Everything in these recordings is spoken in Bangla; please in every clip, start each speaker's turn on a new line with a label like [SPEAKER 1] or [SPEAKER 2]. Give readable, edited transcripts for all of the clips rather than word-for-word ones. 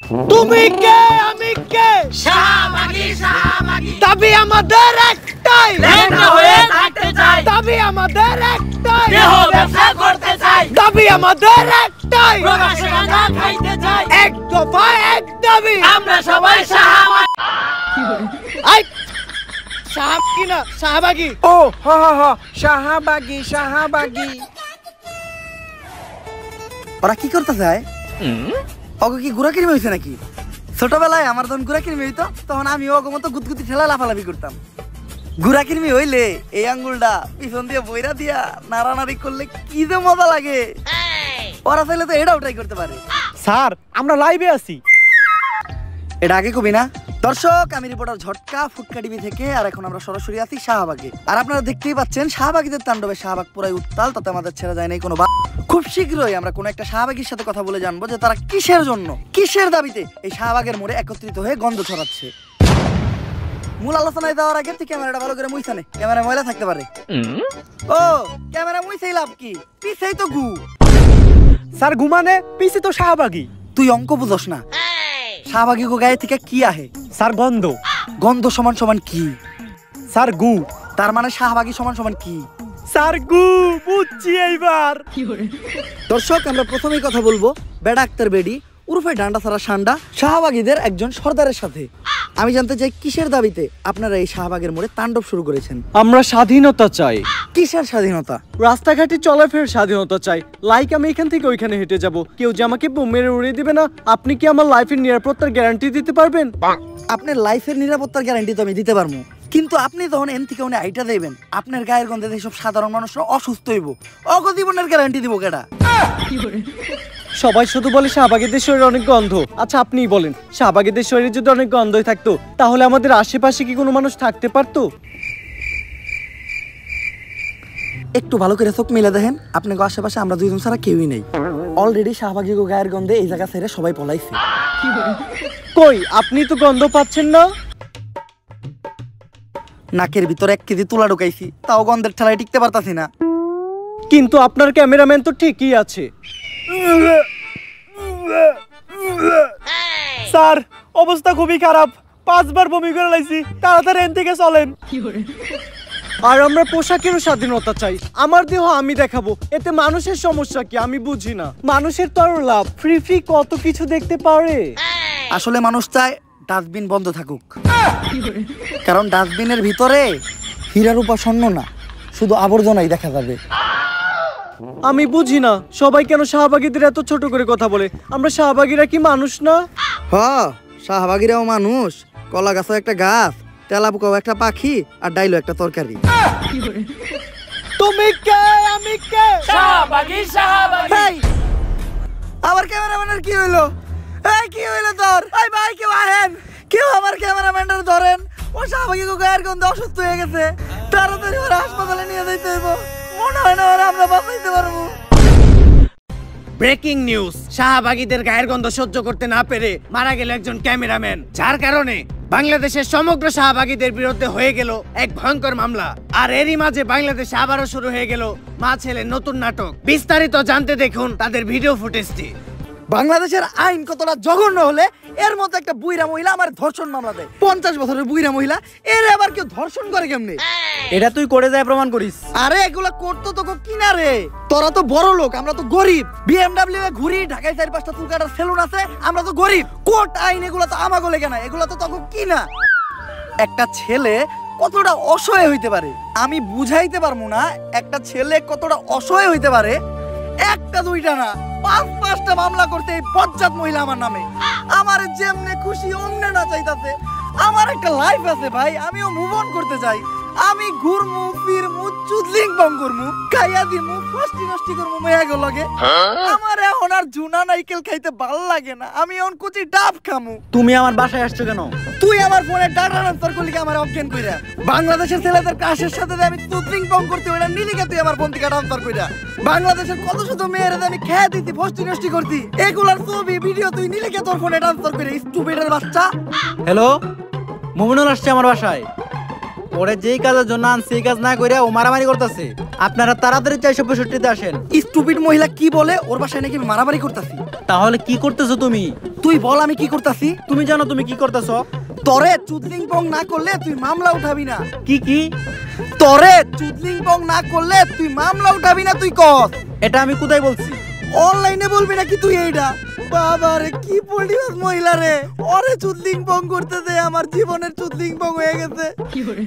[SPEAKER 1] তুমি কে আমি কে
[SPEAKER 2] শাহবাগী শাহবাগী
[SPEAKER 1] দাবি আমাদের একটাই
[SPEAKER 2] লেখা হয়ে থাকতে চাই
[SPEAKER 1] দাবি আমাদের একটাই
[SPEAKER 2] দেহ ব্যবসা করতে চাই
[SPEAKER 1] দাবি আমাদের একটাই
[SPEAKER 2] প্রকাশ্যে গাঁজা খাইতে চাই
[SPEAKER 1] এক দফা এক দাবি
[SPEAKER 2] আমরা সবাই শাহবাগী
[SPEAKER 1] আই শাহবাগী না শাহবাগী
[SPEAKER 3] ও হা হা হা শাহবাগী শাহবাগী।
[SPEAKER 4] ওরা কি করতে চায়? অগো কি গুড়া কিরমি হয়েছে নাকি? ছোটবেলায় আমার যখন গুড়া কিরমি হইতো তখন আমি অগো মতো গুতগুতি ঠেলা লাফালাফি করতাম। গুড়া কিরমি হইলে এই আঙ্গুলটা পিছন দিয়ে বইরা দিয়া নাড়ানাড়ি করলে কি যে মজা লাগে। ওরা চাইলে তো এটাও ট্রাই করতে পারে।
[SPEAKER 1] স্যার আমরা লাইভে আছি।
[SPEAKER 4] এটা আগে কবি না? দর্শক, আমি রিপোর্টার ঝটকা ফুটকা টিভি থেকে। আর এখন আমরা সরাসরি আছি শাহবাগে। আর আপনারা দেখতেই পাচ্ছেন শাহবাগীদের তাণ্ডবে শাহবাগ পুরাই উত্তাল, তাতে আমাদের ছেড়ে যায় নাই কোনো। খুব শীঘ্রই আমরা কোনো একটা শাহবাগীর সাথে কথা বলে জানবো যে তারা কিসের জন্য, কিসের দাবিতে এই শাহবাগের মোড়ে একত্রিত হয়ে গন্ধ ছড়াচ্ছে। মূল আলোচনায় যাওয়ার আগে তুই ক্যামেরাটা ভালো করে মুইছানে, ক্যামেরা ময়লা থাকতে পারে। ও ক্যামেরা মুইছেই লাভ কি, পিছেই তো গু।
[SPEAKER 1] স্যার ঘুমানে পিছে তো শাহবাগী।
[SPEAKER 4] তুই অঙ্ক বুঝস না। শাহবাগী গো গায়ে থেকে কি আহে?
[SPEAKER 1] স্যার গন্ধ।
[SPEAKER 4] গন্ধ সমান সমান কি?
[SPEAKER 1] স্যার গু।
[SPEAKER 4] তার মানে শাহবাগী সমান সমান কি?
[SPEAKER 1] স্যার গু। বুঝছি এইবার।
[SPEAKER 4] দর্শক, আমরা প্রথমেই কথা বলবো বেডা আক্তার বেডি উরফে ডান্ডা ছাড়া সান্ডা শাহবাগীদের একজন সর্দারের সাথে। আমি জানতে চাই কিসের দাবিতে আপনারা এই শাহবাগের মোড়ে তাণ্ডব শুরু করেছেন?
[SPEAKER 1] আমরা স্বাধীনতা চাই।
[SPEAKER 4] কিসের স্বাধীনতা?
[SPEAKER 1] রাস্তাঘাটে চলাফেরার স্বাধীনতা চাই। লাইক আমি এখান থেকে ওইখানে হেঁটে যাব, কেউ যে আমাকে বোম মেরে উড়িয়ে দিবে না। আপনি কি আমার লাইফের নিরাপত্তার গ্যারান্টি দিতে পারবেন?
[SPEAKER 4] আপনার লাইফের নিরাপত্তার গ্যারান্টি তো আমি দিতে পারবো, কিন্তু আপনি যখন এন থেকে উনি আইটা দেবেন, আপনার গায়ের গন্ধে এইসব সাধারণ মানুষরা অসুস্থ হইব। অগ জীবনের গ্যারান্টি দিব কেডা?
[SPEAKER 1] সবাই শুধু বলে শাহবাগীদের শরীরে অনেক গন্ধ। আচ্ছা আপনিই বলেন, শাহবাগীদের শরীরে যদি অনেক গন্ধই থাকতো তাহলে আমাদের আশেপাশে কি কোনো মানুষ থাকতে পারতো?
[SPEAKER 4] একটু ভালো করে চোখ মিলে দেখেন, আপনাকে আশেপাশে আমরা দুইজন ছাড়া কেউই নেই। অলরেডি শাহবাগী গায়ের গন্ধে এই জায়গা ছেড়ে সবাই পলাইছে।
[SPEAKER 1] কই আপনি তো গন্ধ পাচ্ছেন না?
[SPEAKER 4] নাকের ভিতরে 1 কেজি তুলা ঢুকাইছি, তাও গন্ধের ঠেলায় টিকতে পারতাছি না।
[SPEAKER 1] কিন্তু আপনার ক্যামেরাম্যান তো ঠিকই আছে। স্যার অবস্থা খুবই খারাপ, 5 বার বমি করে লাইছি, তাড়াতাড়ি এখান থেকে চলেন। আর আমরা পোশাকেরও স্বাধীনতা চাই। আমার দেহ আমি দেখাবো, এতে মানুষের সমস্যা কি আমি বুঝি না। মানুষের তো আরো লাভ, ফ্রি ফ্রি কত কিছু দেখতে পারে।
[SPEAKER 4] আসলে মানুষ চায় ডাস্টবিন বন্ধ থাকুক, কারণ ডাস্টবিনের ভিতরে হীরার রূপা স্বর্ণ না, শুধু আবর্জনাই দেখা যাবে।
[SPEAKER 1] আমি বুঝি না সবাই কেন শাহবাগীদের এত ছোট করে কথা বলে। আমরা শাহবাগীরা কি মানুষ না?
[SPEAKER 4] হ, শাহবাগীরাও মানুষ। কলা গাছও একটা গাছ, তেলাপোকাও একটা পাখি, আর ডাইলো একটা তরকারি।
[SPEAKER 1] তুমি কে আমি কে?
[SPEAKER 2] শাহবাগী শাহবাগী
[SPEAKER 4] এই, আমার ক্যামেরাম্যানের কি হইলো? এই কি হইলো তোর? এই ভাই কেউ আহেন, কেউ আমার ক্যামেরাম্যানটা ধরেন। ও শাহবাগী গায়ের গন্ধে অসুস্থ হয়ে গেছে, তাড়াতাড়ি ওরা হাসপাতালে নিয়ে যাইতে হইব। মনে হয় না ওরা আমরা বাঁচাইতে পারবো।
[SPEAKER 1] ব্রেকিং নিউজ, শাহবাগীদের গায়ের গন্ধ সহ্য করতে না পেরে মারা গেল একজন ক্যামেরাম্যান, যার কারণে বাংলাদেশের সমগ্র শাহবাগীদের বিরুদ্ধে হয়ে গেল এক ভয়ঙ্কর মামলা। আর এরই মাঝে বাংলাদেশে আবারও শুরু হয়ে গেল মা ছেলের নতুন নাটক। বিস্তারিত জানতে দেখুন তাদের ভিডিও ফুটেজটি।
[SPEAKER 4] বাংলাদেশের আইন কতটা জঘন্য হলে এর মতো একটা বুইরা মহিলা আমার ধর্ষণ মামলা দেয়। 50 বছরের বুইরা মহিলা, এর আবার কেউ ধর্ষণ করে কেমনে?
[SPEAKER 1] এটা তুই করে যায় প্রমাণ করিস।
[SPEAKER 4] আরে এগুলা করতো তো কিনা রে, তোরা তো বড় লোক, আমরা তো গরিব। BMW এ ঘুরি, ঢাকায় 4-5টা চুল কাটার সেলুন আছে, আমরা তো গরিব। কোর্ট আইন এগুলা তো আমাগো লেগে না, এগুলা তো তখন কিনা। একটা ছেলে কতটা অসহায় হইতে পারে আমি বুঝাইতে পারবো না। একটা ছেলে কতটা অসহায় হইতে পারে, একটা দুইটা না 5-5টা মামলা করতে এই বজ্জাত মহিলা আমার নামে। আমার যেমনে খুশি অমনে না চাইতাছে। আমার একটা লাইফ আছে ভাই, আমিও মুভ অন করতে চাই। আমি ঘুরমু ফিরমু চুদলিং বং করমু, খাইয়া দিমু, ফষ্টি নষ্টি করমু মেয়াগো লগে। আমার এখন আর জুনা নাইকেল খাইতে ভাল লাগে না, আমি এখন কুচি ডাব খামু।
[SPEAKER 1] তুমি আমার বাসায় আসছো কেন?
[SPEAKER 4] তুই আমার ফোনে ডাটা ট্রান্সফার করলি কি আমার অজ্ঞান কইরা? বাংলাদেশের ছেলেদের ক্রাশের সাথে আমি চুদলিং বং করতে ওইটা নিলিকে তুই আমার ফোন থেকে ট্রান্সফার কইরা। বাংলাদেশের কত শত মেয়েরা আমি খেয়ে দিতি, ফষ্টি নষ্টি করতি, এগুলার ছবি ভিডিও তুই নিলিকে তোর ফোনে ট্রান্সফার করে, স্টুপিডের বাচ্চা।
[SPEAKER 1] হ্যালো, মুমিনুল আসছে আমার বাসায়।
[SPEAKER 4] ওরে যেই কাজের জন্য আনছে সেই কাজ না করে ও মারামারি করতেছে। আপনারা তাড়াতাড়ি 465-তে আসেন। স্টুপিড মহিলা কি বলে ওর বাসায় নাকি আমি মারামারি করতেছি। তাহলে কি করতেছো তুমি? তুই বল আমি কি করতেছি। তুমি জানো তুমি কি করতেছো? তরে চুদলিং পং না করলে তুই মামলা উঠাবি না। কি তরে চুদলিং পং না করলে তুই মামলা উঠাবি না, তুই কস। এটা আমি কোথায় বলছি? অনলাইনে বলবি নাকি তুই? এইটা বাবা রে কি পড়িস মহিলা রে, ওরে চুদলিং পং করতে দে, আমার জীবনের চুদলিং পং হয়ে গেছে।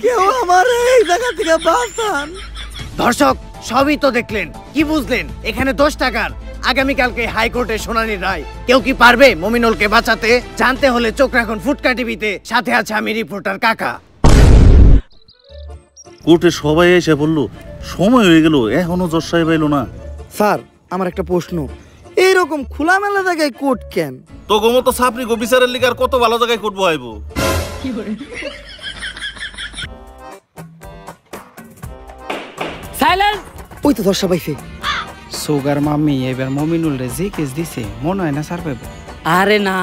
[SPEAKER 4] কেউ আমার এই জায়গা থেকে বাঁচান।
[SPEAKER 1] দর্শক সবই তো দেখলেন, কি বুঝলেন? এখানে 10 টাকার আগামীকালকে হাইকোর্টে শুনানির রায়। কেউ কি পারবে মমিনুলকে বাঁচাতে? জানতে হলে চোখ রাখুন ফুটকা টিভিতে। সাথে আছে আমি রিপোর্টার কাকা।
[SPEAKER 5] কোর্টে সবাই এসে বললো সময় হয়ে গেল, এখনো জজ সাহেব এলো না।
[SPEAKER 4] স্যার আমার একটা প্রশ্ন, এইরকম খোলামেলা জায়গায় কোর্ট কেন?
[SPEAKER 5] তো গোমতো সাপরি গো বিচারের লিগার কত ভালো জায়গায় কোর্ট বহাইবো।
[SPEAKER 2] সাইলেন্স।
[SPEAKER 4] ওই তো দর্শা পাইছে।
[SPEAKER 3] সুগার মাম্মি এবার মমিনুল রে যে কেস দিছে মনে হয় না স্যার পাইব।
[SPEAKER 2] আরে না,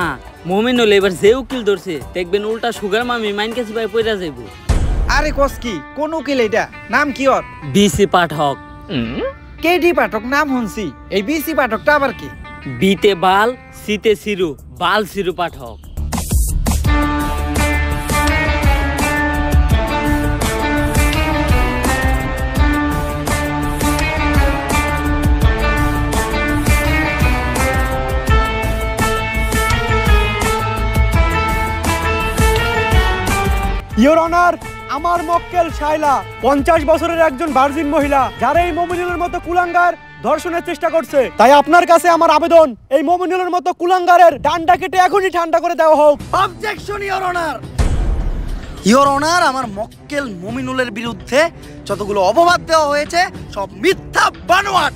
[SPEAKER 2] মমিনুল এবার যে উকিল ধরছে দেখবেন উল্টা সুগার মামি মাইন কাছে ভাই পয়রা যাইব।
[SPEAKER 3] আরে কস কি কোন উকিল এটা? নাম কি ওর?
[SPEAKER 2] বিসি পাঠক।
[SPEAKER 3] কেডি পাঠক নাম শুনছি, এই বিসি পাঠকটা আবার কি?
[SPEAKER 2] বিতে বাল, সিতে সিরু, বাল সিরু পাঠক।
[SPEAKER 6] ইওর অনার, আমার মক্কেল শাইলা 50 বছরের একজন ভার্জিন মহিলা, যারা এই মমিনুলের মতো কুলাঙ্গার ধর্ষণের চেষ্টা করছে। তাই আপনার কাছে আমার আবেদন, এই মমিনুলের মতো কুলাঙ্গারের ডান্ডা কেটে এখনই ঠান্ডা করে দেওয়া হোক।
[SPEAKER 4] Objection your honour. Your honour, আমার মক্কেল মমিনুলের বিরুদ্ধে যতগুলো অপবাদ দেওয়া হয়েছে সব মিথ্যা বানোয়াট।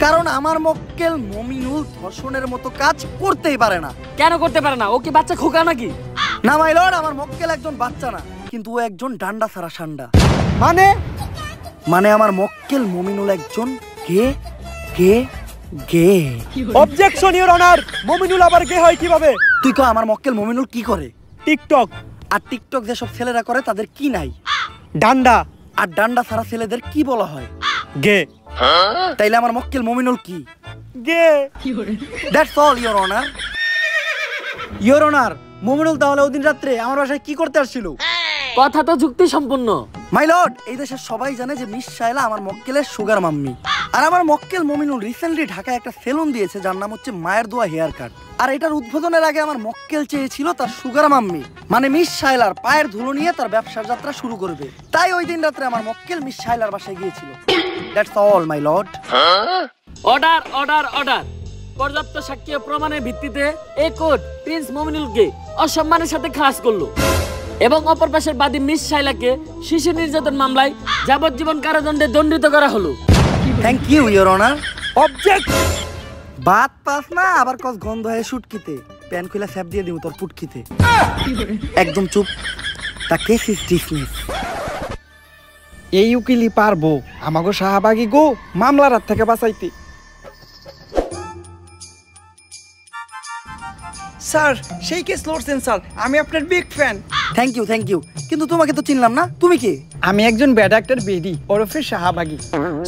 [SPEAKER 4] কারণ আমার মক্কেল মমিনুল ধর্ষণের মতো কাজ করতেই পারে না।
[SPEAKER 2] কেন করতে পারে না? ও কি বাচ্চা খোকা নাকি?
[SPEAKER 4] না মাই লর্ড, আমার মক্কেল একজন বাচ্চা না, কিন্তু ও একজন ডান্ডা ছাড়া সান্ডা। মানে আমার মক্কেল মমিনুল একজন গে গে গে।
[SPEAKER 6] অবজেকশন ইওর অনার, মমিনুল আবার গে হয় কিভাবে?
[SPEAKER 4] তুই কো আমার মক্কেল মমিনুল কি করে?
[SPEAKER 6] টিকটক।
[SPEAKER 4] আর টিকটক যেসব ছেলেরা করে তাদের কি নাই?
[SPEAKER 6] ডান্ডা।
[SPEAKER 4] আর ডান্ডা ছাড়া ছেলেদের কি বলা হয়?
[SPEAKER 6] গে।
[SPEAKER 4] তাইলে আমার মক্কেল মমিনুল কি?
[SPEAKER 6] গে।
[SPEAKER 4] That's all your honour. Your honour, Mominul তাহলে ওদিন রাত্রে আমার বাসায় কি করতে আসছিল?
[SPEAKER 2] কথা তো যুক্তি সম্পূর্ণ।
[SPEAKER 4] মাই লর্ড, এই দেশের সবাই জানে যে মিস শাইলা আমার মক্কেলের সুগার মাম্মি। আর আমার মক্কেল মমিনুল রিসেন্টলি ঢাকায় একটা সেলুন দিয়েছে যার নাম হচ্ছে মায়ের দোয়া হেয়ার কাট। আর এটার উদ্বোধনের আগে আমার মক্কেল চেয়েছিল তার সুগার মাম্মি মানে মিস শাইলার পায়ের ধুলো নিয়ে তার ব্যবসার যাত্রা শুরু করবে। তাই ওই দিন রাত্রে আমার মক্কেল মিস শাইলার বাসায় গিয়েছিল। That's all my lord.
[SPEAKER 2] Order order order. পর্যাপ্ত সাক্ষ্য প্রমাণের ভিত্তিতে এই কোর্ট প্রিন্স মমিনুলকে অসম্মানের সাথে খালাস করলো এবং অপর পাশের বাদী মিস শাইলাকে শিশু নির্যাতন মামলায় যাবজ্জীবন কারাদণ্ডে দণ্ডিত করা হলো।
[SPEAKER 4] Thank you your honour.
[SPEAKER 6] Object.
[SPEAKER 4] বাত পাস না আবার কস গন্ধ হয় শুটকিতে, প্যান খুলে স্যাপ দিয়ে দিব তোর পুটকিতে। একদম চুপ। তা কেস ইজ ডিসমিস।
[SPEAKER 3] এই উকিলই পারবো আমাগো শাহবাগী গো মামলার হাত থেকে বাঁচাইতে। স্যার সেই কেস লড়ছেন স্যার, আমি আপনার বিগ ফ্যান।
[SPEAKER 4] থ্যাংক ইউ, কিন্তু তোমাকে তো চিনলাম না, তুমি কি?
[SPEAKER 3] আমি একজন ব্যাড অ্যাক্টর বেডি ওরফে শাহবাগী।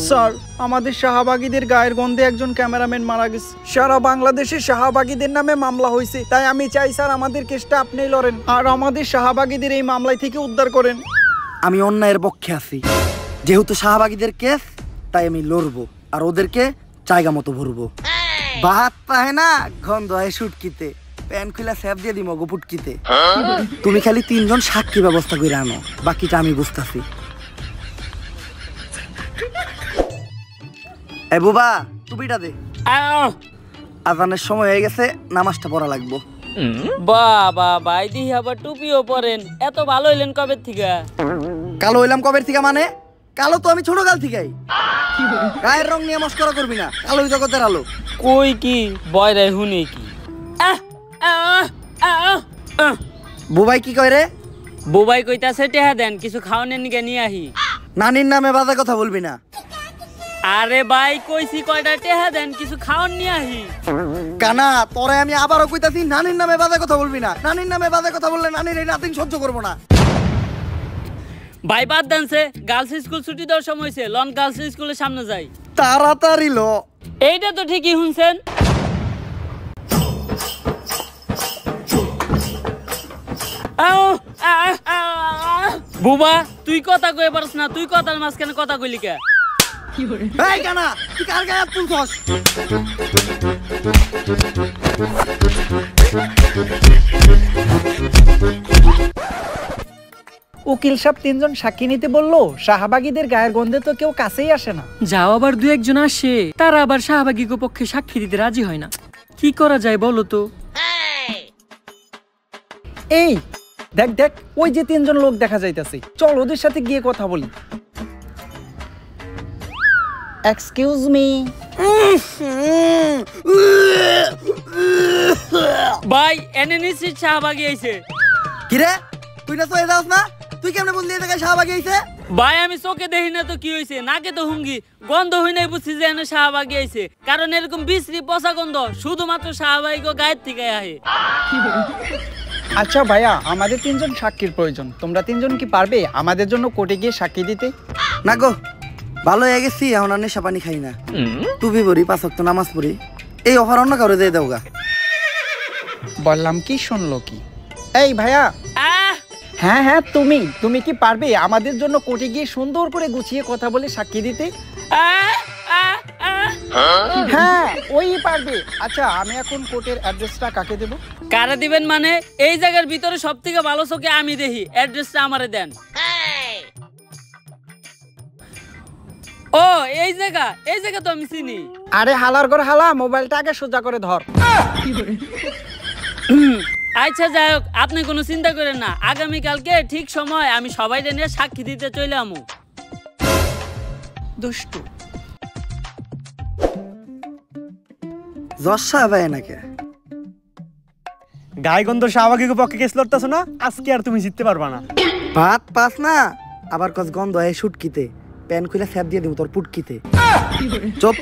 [SPEAKER 3] স্যার আমাদের শাহবাগীদের গায়ের গন্ধে একজন ক্যামেরাম্যান মারা গেছে। সারা বাংলাদেশে শাহবাগীদের নামে মামলা হয়েছে, তাই আমি চাই স্যার আমাদের কেসটা আপনিই লড়েন আর আমাদের শাহবাগীদের এই মামলায় থেকে উদ্ধার করেন।
[SPEAKER 4] আমি অন্যায়ের পক্ষে আছি, যেহেতু শাহবাগীদের কেস তাই আমি লড়বো আর ওদেরকে জায়গা মতো ভরবো। বাত পায় না গন্ধ হয় শুটকিতে, প্যান খুলে স্যাপ দিয়ে দিমো গো পুটকিতে। তুমি খালি 3 জন সাক্ষী ব্যবস্থা করে আনো, বাকিটা আমি বুঝতাছি। এ বুবা টুপিটা দে, আজানের সময় হয়ে গেছে, নামাজটা পড়া লাগবো।
[SPEAKER 2] বাবা ভাই দিহি আবার টুপিও পরেন, এত ভালো হইলেন কবে থেকে?
[SPEAKER 4] কালো হইলাম কবের থেকে? মানে কালো তো আমি ছোট কাল থেকেই। গায়ের রং নিয়ে মস্করা করবি না, কালোই জগতের আলো।
[SPEAKER 2] কই কি বয়রাই হুনি কি?
[SPEAKER 4] বুবাই কি কয় রে?
[SPEAKER 2] বুবাই কইতাছে টেহা দেন কিছু খাওয়ানোর নিকে নিয়ে আহি।
[SPEAKER 4] নানির নামে বাজে কথা বলবি না।
[SPEAKER 2] আরে ভাই কইছি কয়টা টেহা দেন কিছু খাওয়ান নিয়ে আহি।
[SPEAKER 4] কানা তোরে আমি আবারও কইতাছি নানির নামে বাজে কথা বলবি না। নানির নামে বাজে কথা বললে নানির এই নাতিন সহ্য করবো না।
[SPEAKER 7] ভাই বাদ দেনছে, গার্লস স্কুল ছুটি দেওয়ার সময় হয়েছে, লন গার্লস স্কুলের সামনে যাই।
[SPEAKER 4] তাড়াতাড়ি ল।
[SPEAKER 7] এইটা তো ঠিকই শুনছেন। বুবা তুই কথা কয়ে পারস না, তুই কথার মাঝখানে কথা কইলি কে?
[SPEAKER 4] এই কানা, তুই কার গায়ে হাত তুলছস?
[SPEAKER 3] উকিল সাহেব 3 জন সাক্ষী নিতে বললো, শাহবাগীদের গায়ের গন্ধে তো কেউ কাছেই আসে না।
[SPEAKER 2] যাও আবার 2-1 জন আসে, তারা আবার শাহবাগী পক্ষে সাক্ষী দিতে রাজি হয় না। কি করা যায় বলো তো?
[SPEAKER 3] এই দেখ দেখ, ওই যে 3 জন লোক দেখা যাইতেছে, চল ওদের সাথে গিয়ে কথা বলি। Excuse me.
[SPEAKER 7] ভাই এনে নিশ্চিত শাহবাগী আইছে।
[SPEAKER 4] কিরে তুই না চলে যাস না? তুই কেমনে বললি এই জায়গায় শাহবাগী আইছে?
[SPEAKER 7] ভাই আমি চোখে দেখি না তো কি হয়েছে, নাকে তো হুঙ্গি, গন্ধ হই নাই বুঝছি যে এনে শাহবাগী আইছে। কারণ এরকম বিশ্রী পচা গন্ধ শুধুমাত্র শাহবাগী গায়ের থেকে আহে।
[SPEAKER 3] আচ্ছা ভাইয়া, আমাদের 3 জন সাক্ষীর প্রয়োজন, তোমরা 3 জন কি পারবে আমাদের জন্য কোর্টে গিয়ে সাক্ষী দিতে?
[SPEAKER 4] না গো, ভালো হয়ে গেছি, এখন আর নেশা পানি খাই না, টুপি পরি, 5 ওয়াক্ত নামাজ পড়ি। এই অফার অন্য কারো দিয়ে দাও গা।
[SPEAKER 3] বললাম কি, শুনলো কি? এই ভাইয়া।
[SPEAKER 7] আহ
[SPEAKER 3] হ্যাঁ হ্যাঁ, তুমি কি পারবে আমাদের জন্য কোর্টে গিয়ে সুন্দর করে গুছিয়ে কথা বলে সাক্ষী দিতে?
[SPEAKER 7] আহ আহ আহ
[SPEAKER 3] হ্যাঁ ওই পারবে। আচ্ছা আমি এখন কোর্টের অ্যাড্রেসটা কাকে দেব?
[SPEAKER 7] কারে দিবেন মানে? এই জায়গার ভিতরে সব থেকে ভালো চোখে আমি দেখি, অ্যাড্রেসটা আমারে দেন। ও এই জায়গা তো আমি চিনি।
[SPEAKER 3] আরে হালার ঘর হালা, মোবাইলটা আগে সোজা করে ধর।
[SPEAKER 7] আচ্ছা যাই হোক, আপনি কোনো চিন্তা করেন না, আগামীকালকে ঠিক সময় আমি সবাই নিয়ে সাক্ষী দিতে চলে আমু।
[SPEAKER 3] দুষ্টু
[SPEAKER 4] জশা ভাই নাকি
[SPEAKER 6] গায়ে গন্ধ শাহবাগী পক্ষে কেস লড়তেছো না, আজকে আর তুমি জিততে পারবা না।
[SPEAKER 4] ভাত পাস না, আবার কস গন্ধ হয় শুটকিতে, প্যান খুলে স্যাপ দিয়ে দিব তোর পুটকিতে। চুপ।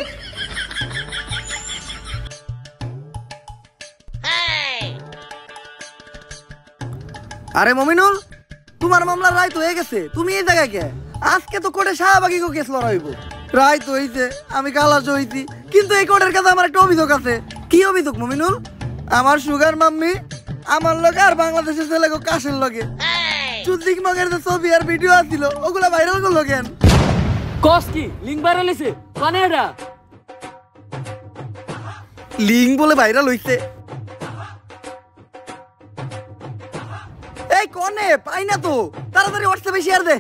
[SPEAKER 4] আরে মমিনুল, তোমার মামলার রায় তো হয়ে গেছে, তুমি এই জায়গায় কে? আজকে তো কোর্টে শাহবাগী কেস লড়াইব। রায় তো হইছে, আমি খালাস হইছি, কিন্তু এই কোর্টের কাছে আমার একটা অভিযোগ আছে। কি অভিযোগ মমিনুল? আমার সুগার মাম্মি আমার লগে আর বাংলাদেশের ছেলে কাশের লগে চুদ্দিক মগের যে ছবি আর ভিডিও আছিল ওগুলা ভাইরাল করলো কেন?
[SPEAKER 7] কস কি লিংক ভাইরাল হইছে? কোনে এটা?
[SPEAKER 4] লিঙ্ক বলে ভাইরাল হইছে? এই কোনে পাই না তো, তাড়াতাড়ি হোয়াটসঅ্যাপে শেয়ার দে।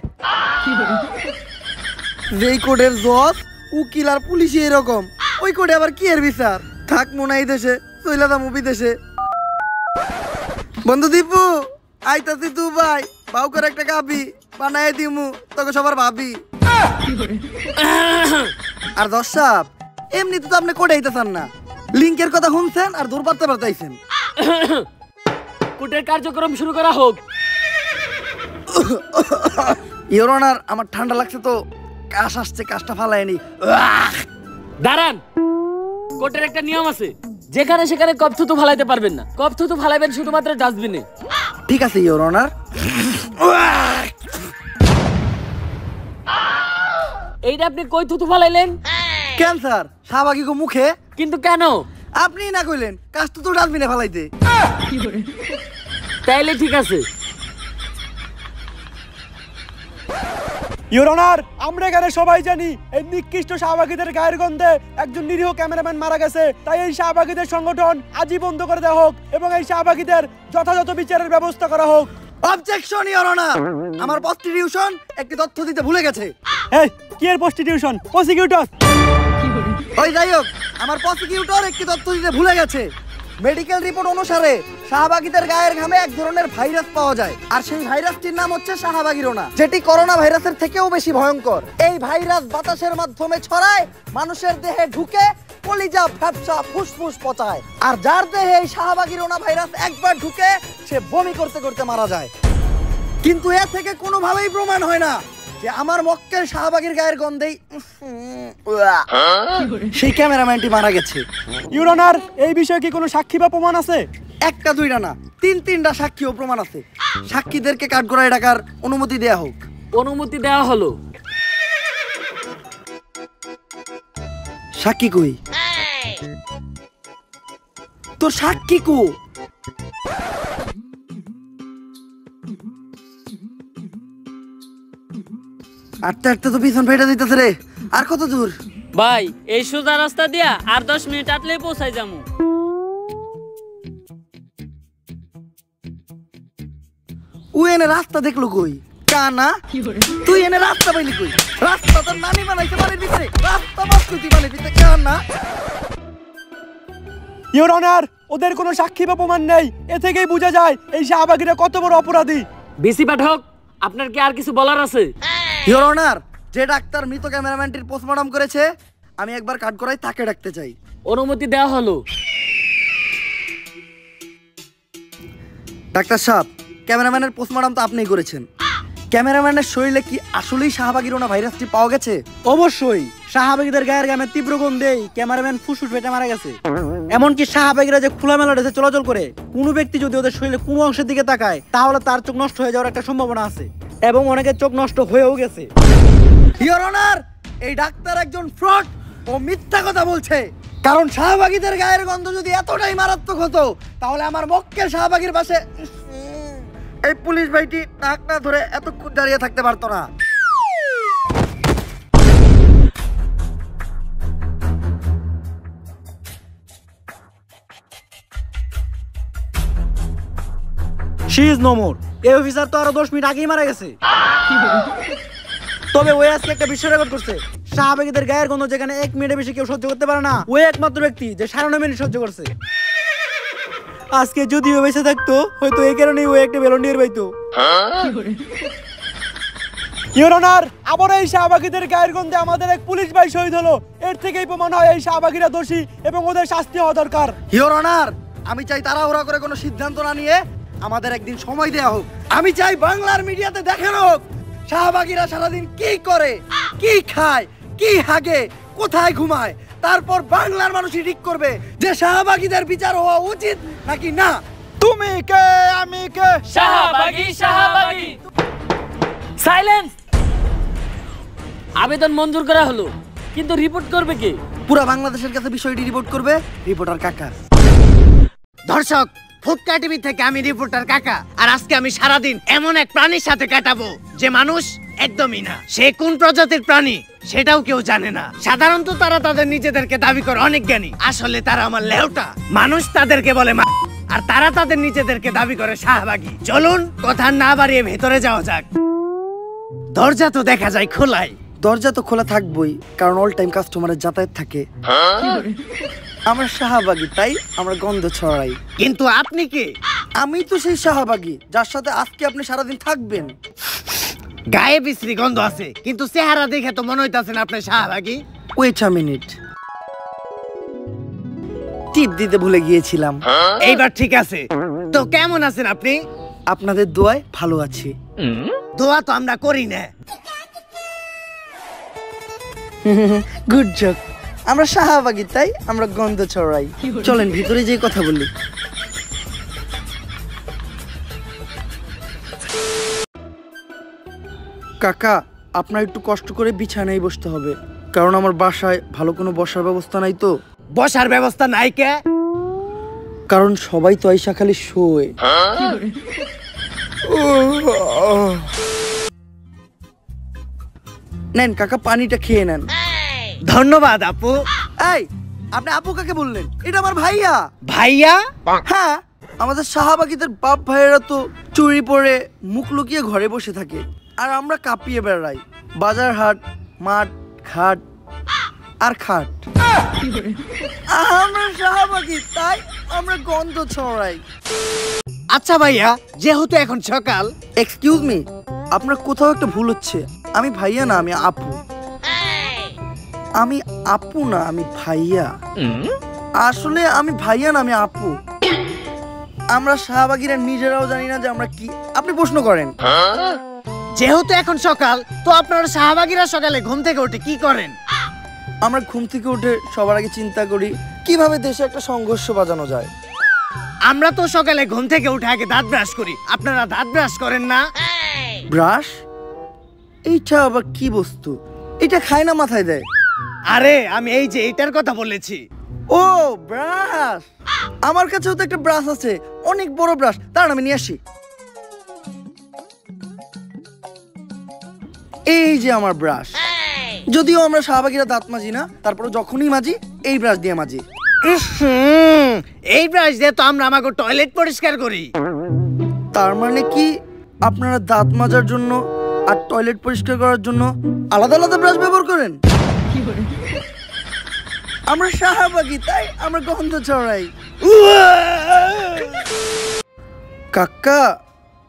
[SPEAKER 4] যেই কোডের জজ উকিল আর পুলিশ এরকম, ওই কোডে আবার কি এর বিচার? থাক মনে এই দেশে, চইলা দাম বিদেশে। বন্ধু দীপু আইতাছি তু ভাই, বাউ করে একটা গাবি বানায় দিমু তোকে সবার ভাবি। আর দর্শক এমনিতে তো আপনি কোডে আইতেছেন না, লিঙ্কের কথা শুনছেন আর দূর পারতে পারতেছেন।
[SPEAKER 7] কোর্টের কার্যক্রম শুরু করা হোক।
[SPEAKER 4] ইওর অনার, আমার ঠান্ডা লাগছে তো, কাশ আসছে, কাশটা ফালায়নি।
[SPEAKER 7] দাঁড়ান, কোর্টের একটা নিয়ম আছে, যেখানে সেখানে কপ থুতু ফালাইতে পারবেন না, কপ থুতু ফালাইবেন শুধুমাত্র ডাস্টবিনে।
[SPEAKER 4] ঠিক আছে ইওর অনার।
[SPEAKER 7] এইটা আপনি কই থুতু ফালাইলেন?
[SPEAKER 4] ক্যান্সার শাহবাগী গো মুখে।
[SPEAKER 7] কিন্তু কেন?
[SPEAKER 4] আপনি না কইলেন কাশ তো ডাস্টবিনে ফালাইতে।
[SPEAKER 7] তাইলে ঠিক আছে।
[SPEAKER 6] ইওর অনার, আমরা এখানে সবাই জানি এই নিকৃষ্ট শাহবাগীদের গায়ের গন্ধে একজন নিরীহ ক্যামেরাম্যান মারা গেছে, তাই এই শাহবাগীদের সংগঠন আজই বন্ধ করে দেওয়া হোক এবং এই শাহবাগীদের যথাযথ বিচারের ব্যবস্থা করা হোক।
[SPEAKER 4] অবজেকশন ইওর অনার, আমার প্রস্টিটিউশন একটি তথ্য দিতে ভুলে গেছে।
[SPEAKER 6] এই কি এর প্রস্টিটিউশন? প্রসিকিউটর।
[SPEAKER 4] ওই যাই হোক, আমার প্রসিকিউটর একটি তথ্য দিতে ভুলে গেছে। মেডিকেল রিপোর্ট অনুসারে শাহবাগীদের গায়ের ঘামে এক ধরনের ভাইরাস পাওয়া যায়, আর সেই ভাইরাসটির নাম হচ্ছে শাহবাগীরোনা, যেটি করোনা ভাইরাসের থেকেও বেশি ভয়ঙ্কর। এই ভাইরাস বাতাসের মাধ্যমে ছড়ায়, মানুষের দেহে ঢুকে কলিজা, ফ্যাপসা, ফুসফুস পচায়, আর যার দেহে এই শাহবাগীরোনা ভাইরাস একবার ঢুকে সে বমি করতে করতে মারা যায়। কিন্তু এ থেকে কোনোভাবেই প্রমাণ হয় না যে আমার মক্কেল শাহবাগীর গায়ের গন্ধেই সেই ক্যামেরাম্যানটি মারা গেছে।
[SPEAKER 6] ইওর অনার, এই বিষয়ে কি কোনো সাক্ষী বা প্রমাণ আছে?
[SPEAKER 4] একটা দুইটা না, 3-3টা সাক্ষী ও প্রমাণ আছে। সাক্ষীদেরকে কাঠগড়ায় ডাকার অনুমতি দেয়া হোক।
[SPEAKER 2] অনুমতি দেওয়া হলো।
[SPEAKER 4] সাক্ষী কই? তোর সাক্ষী কো? আটটা আটটা তো পিছন ফেটে দিতেছে রে। আর কত দূর?
[SPEAKER 7] ভাই এই সোজা রাস্তা দিয়া আর 10 মিনিট আটলেই পৌঁছাই যাবো।
[SPEAKER 4] ও এনে রাস্তা দেখলো কই? কানা তুই এনে রাস্তা পাইলি কই? রাস্তা তোর নানি বানাইছে বাড়ির ভিতরে, রাস্তা বাস্তুতি বাড়ির ভিতরে। কানা
[SPEAKER 6] ইওর অনার, ওদের কোনো সাক্ষী বা প্রমাণ নেই। এ থেকেই বোঝা যায় এই শাহবাগীরা কত বড় অপরাধী।
[SPEAKER 2] বিসি পাঠক, আপনার কি আর কিছু বলার আছে?
[SPEAKER 4] ইওর অনার, যে ডাক্তার মৃত ক্যামেরাম্যানটির পোস্টমর্টম করেছে, আমি একবার কাট করাই তাকে ডাকতে চাই।
[SPEAKER 2] অনুমতি দেওয়া হলো।
[SPEAKER 4] ডাক্তার সাহেব, ক্যামেরাম্যানের পোস্টমর্টম তো আপনিই করেছেন। ক্যামেরাম্যানের শরীরে কি আসলেই শাহবাগীরোনা ভাইরাসটি পাওয়া গেছে?
[SPEAKER 3] অবশ্যই শাহবাগীদের গায়ের গামে তীব্র গন্ধেই ক্যামেরাম্যান ফুসফুস ফেটে মারা গেছে। এমনকি শাহবাগীরা যে খোলামেলা ড্রেসে চলাচল করে, কোনো ব্যক্তি যদি ওদের শরীরে কোনো অংশের দিকে তাকায় তাহলে তার চোখ নষ্ট হয়ে যাওয়ার একটা সম্ভাবনা আছে, এবং অনেকের চোখ নষ্ট হয়েও গেছে।
[SPEAKER 4] ইওর অনার, এই ডাক্তার একজন ফ্রড ও মিথ্যা কথা বলছে। কারণ শাহবাগীদের গায়ের গন্ধ যদি এতটাই মারাত্মক হতো তাহলে আমার মক্কেল শাহবাগীর পাশে এই পুলিশ ভাইটি নাক না ধরে এতক্ষণ দাঁড়িয়ে থাকতে পারতো না।
[SPEAKER 3] She is no more. এই অফিসার তো আরো 10 মিনিট আগেই মারা গেছে। তবে ওই আজকে একটা বিশ্ব রেকর্ড করছে। শাহবাগীদের গায়ের গন্ধ যেখানে 1 মিনিটের বেশি কেউ সহ্য করতে পারে না, ওই একমাত্র ব্যক্তি যে 9.5 মিনিট সহ্য করছে। আজকে যদিও বেঁচে থাকতো, হয়তো এই কারণেই ও একটা বেলুন নিয়ে পাইতো।
[SPEAKER 6] ইওর অনার, আবার এই শাহবাগীদের গায়ের গন্ধে আমাদের এক পুলিশ ভাই শহীদ হলো। এর থেকেই প্রমাণ হয় এই শাহবাগীরা দোষী এবং ওদের শাস্তি হওয়া দরকার।
[SPEAKER 4] ইওর অনার, আমি চাই তাড়াহুড়া করে কোনো সিদ্ধান্ত না নিয়ে আমাদের একদিন সময় দেওয়া হোক। আমি চাই বাংলার মিডিয়াতে দেখানো হোক শাহবাগীরা সারাদিন কি করে, কি খায়, কি হাগে, কোথায় ঘুমায়। তারপর বাংলার মানুষই ঠিক করবে যে শাহবাগীদের বিচার হওয়া উচিত নাকি না।
[SPEAKER 3] তুমি কে, আমি কে?
[SPEAKER 2] শাহবাগী, শাহবাগী। সাইলেন্স। আবেদন মঞ্জুর করা হলো, কিন্তু রিপোর্ট করবে কে?
[SPEAKER 4] পুরা বাংলাদেশের কাছে বিষয়টি রিপোর্ট করবে রিপোর্টার কাকা।
[SPEAKER 1] দর্শক, ফুটকা টিভি থেকে আমি রিপোর্টার কাকা। আর আজকে আমি সারাদিন এমন এক প্রাণীর সাথে কাটাবো যে মানুষ একদমই না। সে কোন প্রজাতির প্রাণী সেটাও কেউ জানে না। সাধারণত তারা তাদের নিজেদেরকে দাবি করে অনেক জ্ঞানী, আসলে তারা আমার লেউটা। মানুষ তাদেরকে বলে আর তারা তাদের নিজেদেরকে দাবি করে শাহবাগী। চলুন কথা না বাড়িয়ে ভেতরে যাওয়া যাক। দরজা তো দেখা যায় খোলাই।
[SPEAKER 4] দরজা তো খোলা থাকবই, কারণ অল টাইম কাস্টমারের যাতায়াত থাকে। আমরা শাহবাগী, তাই আমরা গন্ধ ছড়াই।
[SPEAKER 1] কিন্তু আপনি কি?
[SPEAKER 4] আমি তো সেই শাহবাগী যার সাথে আজকে আপনি সারাদিন থাকবেন।
[SPEAKER 1] গায়ে বিশ্রী গন্ধ আছে, কিন্তু চেহারা দেখে তো মনে হইতাছেন আপনি শাহবাগী।
[SPEAKER 4] ওয়েট আ মিনিট, টিপ দিতে ভুলে গিয়েছিলাম।
[SPEAKER 1] এইবার ঠিক আছে। তো কেমন আছেন আপনি?
[SPEAKER 4] আপনাদের দোয়ায় ভালো আছি।
[SPEAKER 1] দোয়া তো আমরা করি না।
[SPEAKER 4] Good job. আমরা শাহবাগী, তাই আমরা গন্ধ ছড়াই। চলেন ভিতরে যেয়ে কথা বলি। কাকা, আপনার একটু কষ্ট করে বিছানায় বসতে হবে, কারণ আমার বাসায় ভালো কোনো বসার ব্যবস্থা নাই। তো
[SPEAKER 1] বসার ব্যবস্থা নাই কে?
[SPEAKER 4] কারণ সবাই তো আইসা খালি শোয়। নেন কাকা, পানিটা খেয়ে নেন।
[SPEAKER 1] ধন্যবাদ আপু।
[SPEAKER 4] এই, আপনি আপু কাকে বললেন? এটা আমার ভাইয়া।
[SPEAKER 1] ভাইয়া?
[SPEAKER 4] হ্যাঁ, আমাদের শাহবাগীদের বাপ ভাইয়েরা তো চুরি পরে মুখ লুকিয়ে ঘরে বসে থাকে, আর আমরা কাঁপিয়ে বেড়াই বাজার, হাট, মাঠ, ঘাট আর খাট। আমরা শাহবাগী, তাই আমরা গন্ধ ছড়াই।
[SPEAKER 1] আচ্ছা ভাইয়া, যেহেতু এখন সকাল।
[SPEAKER 4] এক্সকিউজ মি, আপনার কোথাও একটা ভুল হচ্ছে। আমি ভাইয়া না, আমি আপু। আমি আপু না, আমি ভাইয়া। আসলে আমি ভাইয়া না, আমি আপু। আমরা শাহবাগীরা নিজেরাও জানি না যে আমরা কি। আপনি প্রশ্ন করেন।
[SPEAKER 1] যেহেতু এখন সকাল, তো আপনারা শাহবাগীরা সকালে ঘুম থেকে উঠে কি করেন?
[SPEAKER 4] আমরা ঘুম থেকে উঠে সবার আগে চিন্তা করি কিভাবে দেশে একটা সংঘর্ষ বাজানো যায়।
[SPEAKER 1] আমরা তো সকালে ঘুম থেকে উঠে আগে দাঁত ব্রাশ করি। আপনারা দাঁত ব্রাশ করেন না?
[SPEAKER 4] ব্রাশ? এইটা আবার কি বস্তু? এটা খায় না মাথায় দেয়?
[SPEAKER 1] আরে আমি এই যে এটার কথা বলেছি।
[SPEAKER 4] ও ব্রাশ, আমার কাছেও তো একটা ব্রাশ আছে, অনেক বড় ব্রাশ, দাঁড়ান আমি নিয়ে আসি। এই যে আমার ব্রাশ। যদিও আমরা শাহবাগীরা দাঁত মাজি না, তারপরে যখনই মাজি এই ব্রাশ দিয়ে মাজি।
[SPEAKER 1] এই ব্রাশ দিয়ে তো আমরা আমাকে টয়লেট পরিষ্কার করি।
[SPEAKER 4] তার মানে কি আপনারা দাঁত মাজার জন্য আর টয়লেট পরিষ্কার করার জন্য আলাদা আলাদা ব্রাশ ব্যবহার করেন? আমরা শাহবাগী তাই আমরা গন্ধ ছড়াই। কাকা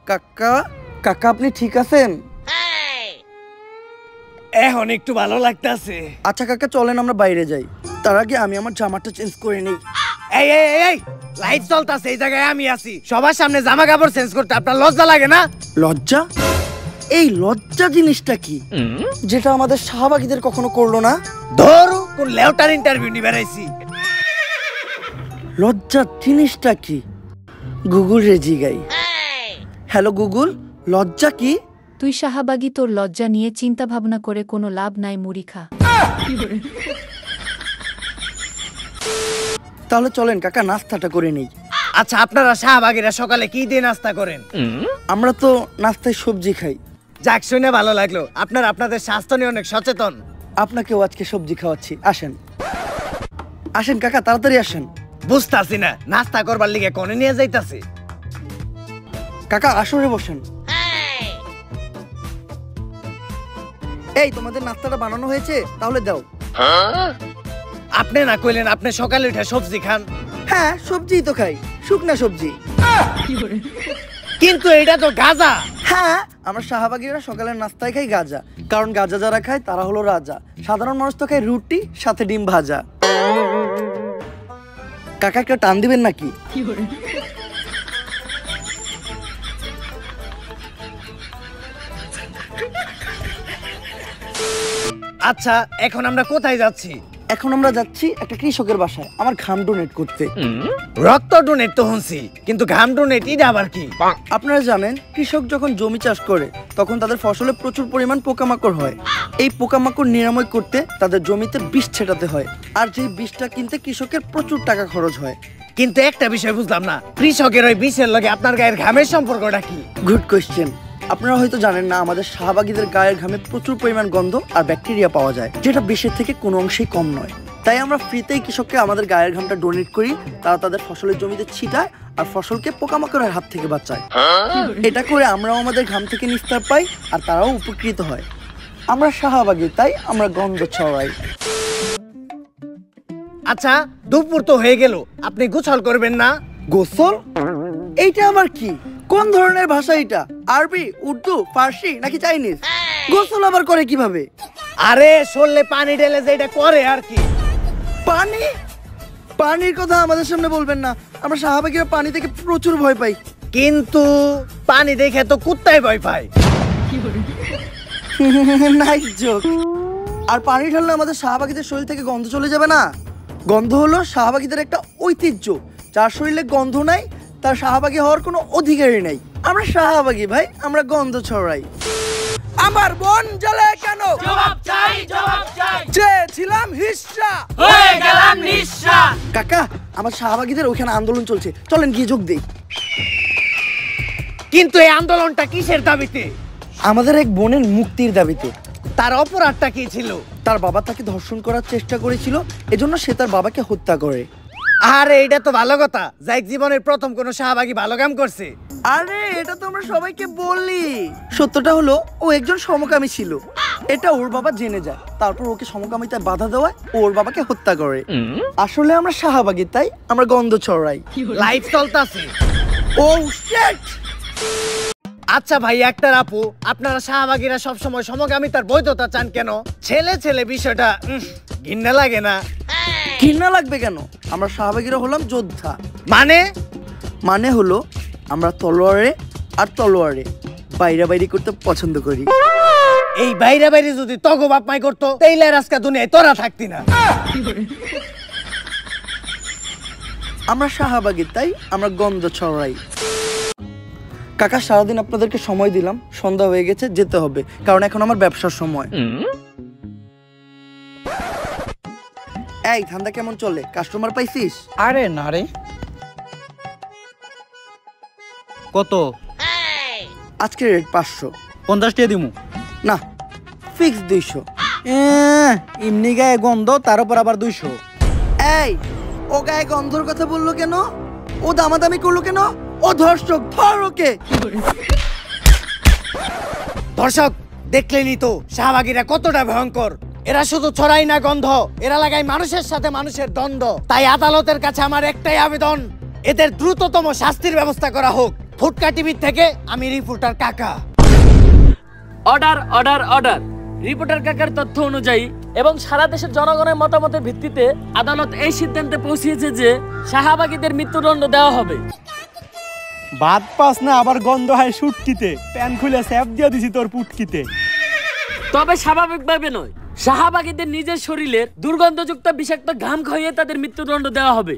[SPEAKER 4] কাকা কাকা, আপনি ঠিক আছেন?
[SPEAKER 1] এখন একটু ভালো লাগতেছে।
[SPEAKER 4] আচ্ছা কাকা, চলেন আমরা বাইরে যাই। তার আগে আমি আমার জামাটা চেঞ্জ করে নিই।
[SPEAKER 1] এই এই এই লাইট চলতেছে, এই জায়গায় আমি আছি। সবার সামনে জামা কাপড় চেঞ্জ করতে আপনার লজ্জা লাগে না?
[SPEAKER 4] লজ্জা? এই লজ্জা জিনিসটা কি, যেটা আমাদের শাহবাগীদের কখনো করলো না?
[SPEAKER 1] ধরো কোন লেউটার ইন্টারভিউ নিয়ে বেড়াইছি।
[SPEAKER 4] লজ্জা জিনিসটা কি? গুগল রে জিগাই। হ্যালো গুগল, লজ্জা কি?
[SPEAKER 8] তুই শাহবাগী, তোর লজ্জা নিয়ে চিন্তা ভাবনা করে কোনো লাভ নাই, মুড়ি খা।
[SPEAKER 4] তাহলে চলেন কাকা নাস্তাটা করে নেই।
[SPEAKER 1] আচ্ছা, আপনারা শাহবাগীরা সকালে কি দিয়ে নাস্তা করেন?
[SPEAKER 4] আমরা তো নাস্তায় সবজি খাই।
[SPEAKER 1] যাক, শুনে ভালো লাগলো। আপনারা আপনাদের স্বাস্থ্য নিয়ে অনেক সচেতন।
[SPEAKER 4] আপনাকেও আজকে সবজি খাওয়াচ্ছি, আসেন আসেন কাকা, তাড়াতাড়ি আসেন।
[SPEAKER 1] বুঝতাছি না নাস্তা করবার লিগে কোনে নিয়ে যাইতাছি।
[SPEAKER 4] কাকা আসরে বসেন। এই তোমাদের নাস্তাটা বানানো হয়েছে, তাহলে দাও।
[SPEAKER 1] আপনি না কইলেন আপনি সকালে উঠে সবজি খান?
[SPEAKER 4] হ্যাঁ সবজিই তো খাই, শুকনা সবজি।
[SPEAKER 1] কিন্তু এটা তো গাঁজা।
[SPEAKER 4] হ্যাঁ, আমরা শাহবাগীরা সকালের নাস্তায় খাই গাঁজা, কারণ গাঁজা যারা খায় তারা হলো রাজা। সাধারণ মানুষ তো খায় রুটি সাথে ডিম ভাজা। কাকা একটা টান দিবেন নাকি?
[SPEAKER 1] আচ্ছা, এখন আমরা কোথায় যাচ্ছি?
[SPEAKER 4] এখন আমরা যাচ্ছি একটা কৃষকের বাসায় আমার ঘাম ডোনেট করতে।
[SPEAKER 1] রক্ত ডোনেট তো শুনছি, কিন্তু ঘাম ডোনেট এটা আবার কি?
[SPEAKER 4] আপনারা জানেন কৃষক যখন জমি চাষ করে তখন তাদের ফসলে প্রচুর পরিমাণ পোকামাকড় হয়। এই পোকামাকড় নিরাময় করতে তাদের জমিতে বিষ ছেটাতে হয়, আর যেই বিষটা কিনতে কৃষকের প্রচুর টাকা খরচ হয়।
[SPEAKER 1] কিন্তু একটা বিষয় বুঝলাম না, কৃষকের ওই বিষের লগে আপনার গায়ের ঘামের সম্পর্কটা কি?
[SPEAKER 4] Good question. আপনারা হয়তো জানেন না, আমাদের শাহবাগীদের গায়ের ঘামে প্রচুর পরিমাণ গন্ধ আর ব্যাকটেরিয়া পাওয়া যায়, যেটা বিষের থেকে কোনো অংশেই কম নয়। তাই আমরা ফ্রিতেই কৃষককে আমাদের গায়ের ঘামটা ডোনেট করি। তারা তাদের ফসলের জমিতে ছিটায় আর ফসলকে পোকামাকড়ের হাত থেকে বাঁচায়। এটা করে আমরাও আমাদের ঘাম থেকে নিস্তার পাই আর তারাও উপকৃত হয়। আমরা শাহবাগী তাই আমরা গন্ধ ছড়াই।
[SPEAKER 1] আচ্ছা, দুপুর তো হয়ে গেল, আপনি গোসল করবেন না?
[SPEAKER 4] গোসল? এইটা আবার কি? কোন ধরনের ভাষা এটা? আরবি, উর্দু, ফার্সি নাকি চাইনিজ? গোসল আবার করে কিভাবে?
[SPEAKER 1] আরে শরীরে পানি ঢেলে যে এটা করে আর কি।
[SPEAKER 4] পানি? পানির কথা আমাদের সামনে বলবেন না, আমরা শাহবাগীরা পানি থেকে প্রচুর ভয় পাই।
[SPEAKER 1] কিন্তু পানি দেখে তো কুত্তাই ভয় পায়।
[SPEAKER 4] Nice joke. আর পানি ঢাললে আমাদের শাহবাগীদের শরীর থেকে গন্ধ চলে যাবে না? গন্ধ হলো শাহবাগীদের একটা ঐতিহ্য। যার শরীরে গন্ধ নাই তার শাহবাগী হওয়ার কোনো অধিকারই নাই। আমরা শাহবাগী ভাই, আমরা গন্ধ ছড়াই। আমার মন জ্বলে কেন?
[SPEAKER 2] জবাব চাই, জবাব চাই।
[SPEAKER 4] চেয়েছিলাম হিস্সা,
[SPEAKER 2] হয়ে গেলাম নিঃস্বা।
[SPEAKER 4] কাকা আমার শাহবাগীদের ওখানে আন্দোলন চলছে, চলেন গিয়ে যোগ দেই।
[SPEAKER 1] কিন্তু এই আন্দোলনটা কিসের দাবিতে?
[SPEAKER 4] আমাদের এক বোনের মুক্তির দাবিতে।
[SPEAKER 1] তার অপরাধটা কি ছিল?
[SPEAKER 4] তার বাবা তাকে ধর্ষণ করার চেষ্টা করেছিল, এজন্য সে তার বাবাকে হত্যা করে।
[SPEAKER 1] আরে এটা তো ভালো কথা, যাই জীবনের প্রথম কোন শাহবাগী ভালো কাম করছে।
[SPEAKER 4] আরে এটা তো আমরা সবাইকে বললি। সত্যটা হলো ও একজন সমকামী ছিল, এটা ওর বাবা জেনে যায়। তারপর ওকে সমকামিতায় বাধা দেওয়ায় ওর বাবাকে হত্যা করে। আসলে আমরা শাহবাগী তাই আমরা গন্ধ ছড়াই।
[SPEAKER 1] লাইফ চলতেছে।
[SPEAKER 4] ও শিট।
[SPEAKER 1] আচ্ছা ভাই একটার আপু, আপনারা শাহবাগীরা সবসময় সমকামিতার বৈধতা চান কেন? ছেলে ছেলে বিষয়টা ঘৃণা লাগে না?
[SPEAKER 4] ঘৃণা লাগবে কেন? আমরা শাহবাগীরা হলাম যোদ্ধা। মানে হলো আমরা তলোয়ারে আর তলোয়ারে বাইরাবাইরি করতে পছন্দ করি।
[SPEAKER 1] এই বাইরে বাইরে যদি তগো বাপ মাই করতো তাইলে আর আজকে দুনিয়ায় তোরা থাকতি না।
[SPEAKER 4] আমরা শাহবাগী তাই আমরা গন্ধ ছড়াই। কাকা সারাদিন আপনাদেরকে সময় দিলাম, সন্ধ্যা হয়ে গেছে, যেতে হবে, কারণ এখন আমার ব্যবসার সময়। এই ধান্দা কেমন চলে? কাস্টমার পাইছিস?
[SPEAKER 3] আরে না রে।
[SPEAKER 6] কত?
[SPEAKER 4] আজকে রেট 500।
[SPEAKER 6] 50 টাকা দিমু।
[SPEAKER 4] না, ফিক্স 200।
[SPEAKER 3] এমনি গায়ে গন্ধ, তার উপর আবার 200।
[SPEAKER 4] এই, ও গায়ে গন্ধর কথা বললো কেন? ও দামাদামি করলো কেন? ও ধর্ষক, ধর ওকে।
[SPEAKER 1] দর্শক দেখলেনই তো শাহবাগীরা কতটা ভয়ঙ্কর। এরা শুধু ছড়াই না গন্ধ, এরা লাগায় মানুষের সাথে মানুষের দ্বন্দ্ব। তাই আদালতের কাছে আমার একটাই আবেদন, এদের দ্রুততম শাস্তির ব্যবস্থা করা হোক। ফুটকা টিভি থেকে আমি রিপোর্টার কাকা।
[SPEAKER 2] Order order order. রিপোর্টার কাকার তথ্য অনুযায়ী এবং সারা দেশের জনগণের মতামতের ভিত্তিতে আদালত এই সিদ্ধান্তে পৌঁছেছে যে শাহবাগীদের মৃত্যুদণ্ড দেওয়া হবে।
[SPEAKER 6] ভাত পাস না, আবার গন্ধ হয় সুটকিতে। প্যান খুলে স্যাপ দিয়ে দিছি তোর পুটকিতে।
[SPEAKER 2] তবে স্বাভাবিকভাবে নয়, শাহবাগীদের নিজের শরীরের দুর্গন্ধযুক্ত বিষাক্ত ঘাম খাইয়ে তাদের মৃত্যুদণ্ড দেওয়া হবে।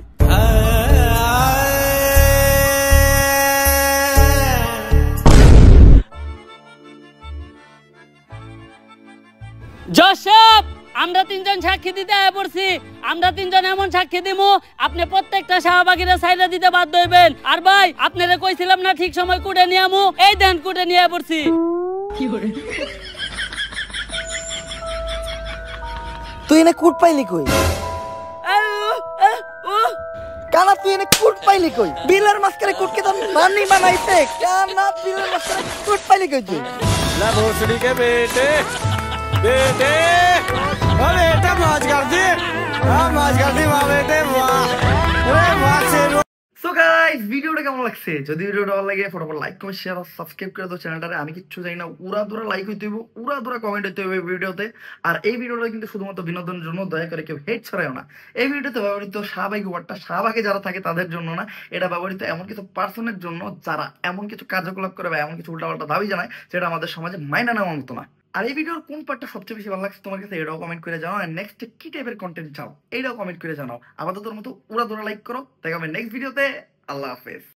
[SPEAKER 7] জশব, আমরা 3 জন সাক্ষী দিতে আয়া পড়ছি। আমরা 3 জন এমন সাক্ষী দিমু, আপনি প্রত্যেকটা শাহবাগীরা সাইডা দিতে বাধ্য হইবেন। আর ভাই, আপনারে কইছিলাম না ঠিক সময় কুটে নিয়ে আমু, এই দেন কুটে নিয়ে পড়ছি।
[SPEAKER 4] তুই এনে কুট পাইলি কই? কানা তুই এনে কুট পাইলি কই? বিলের মাঝখানে কুটকে তো মানি বানাইছে। কানা বিলের মাঝখানে কুট পাইলি কই তুই?
[SPEAKER 6] লা ভোসড়ি के बेटे बेटे ओ बेटा मौज कर दी, हां मौज कर दी वाह बेटे वाह। ओए वाह से।
[SPEAKER 4] সো গাইস, ভিডিওটা কেমন লাগছে? যদি ভিডিওটা ভালো লাগে ফটাফট লাইক কমেন্ট শেয়ার আর সাবস্ক্রাইব করে দাও চ্যানেলটারে। আমি কিচ্ছু জানি না, উড়া দুরা লাইক হইতে হইব, উড়া দুরা কমেন্ট হইতে হবে ভিডিওতে। আর এই ভিডিওটা কিন্তু শুধুমাত্র বিনোদনের জন্য, দয়া করে কেউ হেট ছড়ায়ও না। এই ভিডিওতে ব্যবহৃত শাহবাগী ওয়ার্ডটা শাহবাগে যারা থাকে তাদের জন্য না, এটা ব্যবহৃত এমন কিছু পার্সনের জন্য যারা এমন কিছু কার্যকলাপ করে বা এমন কিছু উল্টাপাল্টা দাবি জানায় যেটা আমাদের সমাজে মাইনা নেওয়ার মতো না। আর এই ভিডিওর কোন পার্টটা সবচেয়ে বেশি ভালো লাগছে তোমার কাছে, এটাও কমেন্ট করে জানাও। আর নেক্সট কি টাইপের কন্টেন্ট চাও, এইটাও কমেন্ট করে জানাও। আপাতত মতো উড়া দুরা লাইক করো। দেখা হবে নেক্সট ভিডিওতে। আল্লাহ হাফেজ।